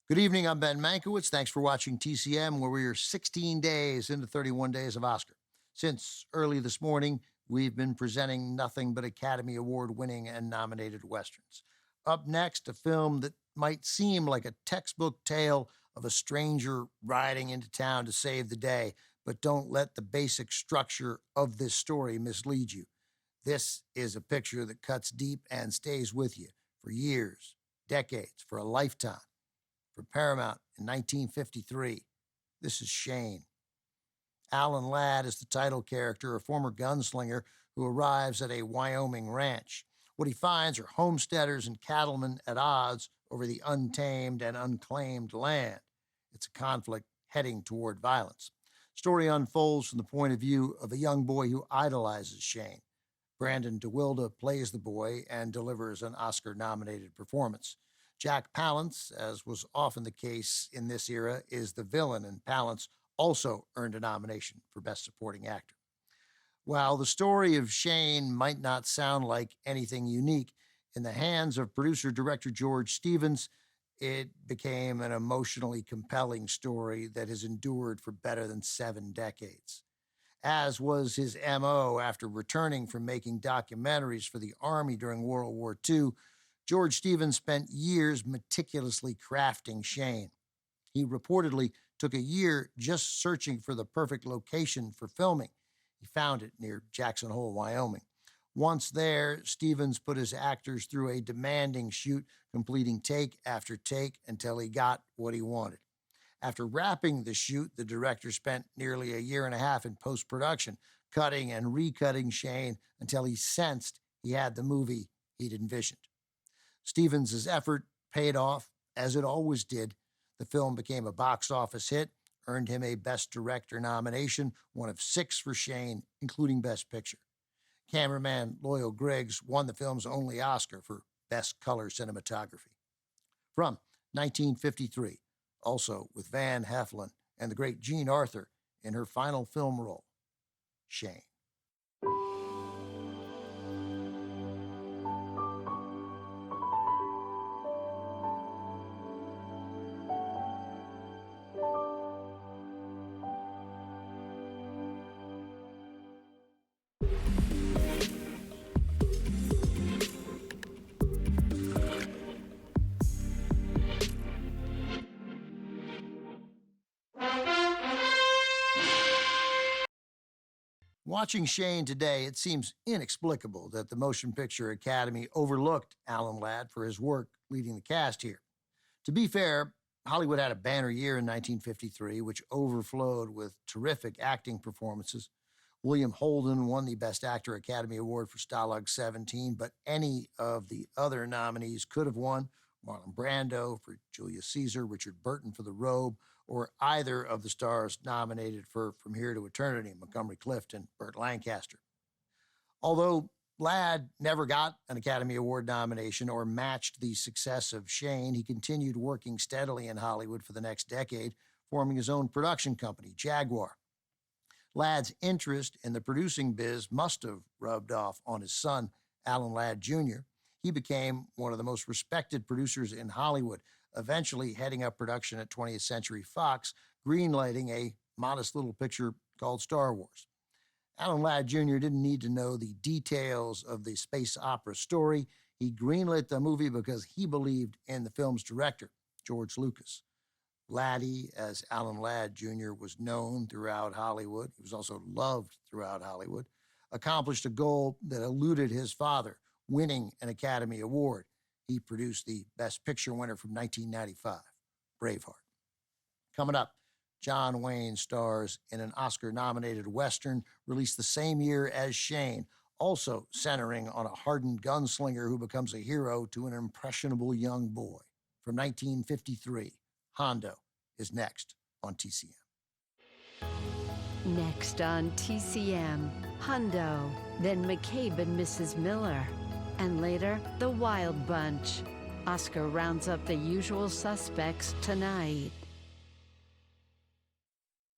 Good evening, I'm Ben Mankiewicz. Thanks for watching TCM, where we are 16 days into 31 days of Oscar. Since early this morning, we've been presenting nothing but Academy Award-winning and nominated Westerns. Up next, a film that might seem like a textbook tale of a stranger riding into town to save the day, but don't let the basic structure of this story mislead you. This is a picture that cuts deep and stays with you for years, decades, for a lifetime. For Paramount in 1953, this is Shane. Alan Ladd is the title character, a former gunslinger who arrives at a Wyoming ranch. What he finds are homesteaders and cattlemen at odds over the untamed and unclaimed land. It's a conflict heading toward violence. Story unfolds from the point of view of a young boy who idolizes Shane. Brandon DeWilde plays the boy and delivers an Oscar-nominated performance. Jack Palance, as was often the case in this era, is the villain, and Palance also earned a nomination for Best Supporting Actor. While the story of Shane might not sound like anything unique, in the hands of producer-director George Stevens, it became an emotionally compelling story that has endured for better than 7 decades. As was his M.O. after returning from making documentaries for the Army during World War II, George Stevens spent years meticulously crafting Shane. He reportedly took a year just searching for the perfect location for filming. He found it near Jackson Hole, Wyoming. Once there, Stevens put his actors through a demanding shoot, completing take after take until he got what he wanted. After wrapping the shoot, the director spent nearly a year and a half in post-production, cutting and recutting Shane until he sensed he had the movie he'd envisioned. Stevens' effort paid off, as it always did. The film became a box office hit, earned him a Best Director nomination, one of 6 for Shane, including Best Picture. Cameraman Loyal Griggs won the film's only Oscar for Best Color Cinematography. From 1953, also with Van Heflin and the great Jean Arthur in her final film role, Shane. Watching Shane today, it seems inexplicable that the Motion Picture Academy overlooked Alan Ladd for his work leading the cast here. To be fair, Hollywood had a banner year in 1953, which overflowed with terrific acting performances. William Holden won the Best Actor Academy Award for Stalag 17, but any of the other nominees could have won. Marlon Brando for Julius Caesar, Richard Burton for The Robe, or either of the stars nominated for From Here to Eternity, Montgomery Clift and Burt Lancaster. Although Ladd never got an Academy Award nomination or matched the success of Shane, he continued working steadily in Hollywood for the next decade, forming his own production company, Jaguar. Ladd's interest in the producing biz must have rubbed off on his son, Alan Ladd Jr. He became one of the most respected producers in Hollywood, eventually heading up production at 20th Century Fox, greenlighting a modest little picture called Star Wars. Alan Ladd Jr. didn't need to know the details of the space opera story. He greenlit the movie because he believed in the film's director, George Lucas. Laddie, as Alan Ladd Jr., was known throughout Hollywood. He was also loved throughout Hollywood, accomplished a goal that eluded his father, winning an Academy Award. He produced the Best Picture winner from 1995, Braveheart. Coming up, John Wayne stars in an Oscar-nominated Western released the same year as Shane, also centering on a hardened gunslinger who becomes a hero to an impressionable young boy. From 1953, Hondo is next on TCM. Next on TCM, Hondo, then McCabe and Mrs. Miller, and later, The Wild Bunch. Oscar rounds up the usual suspects tonight.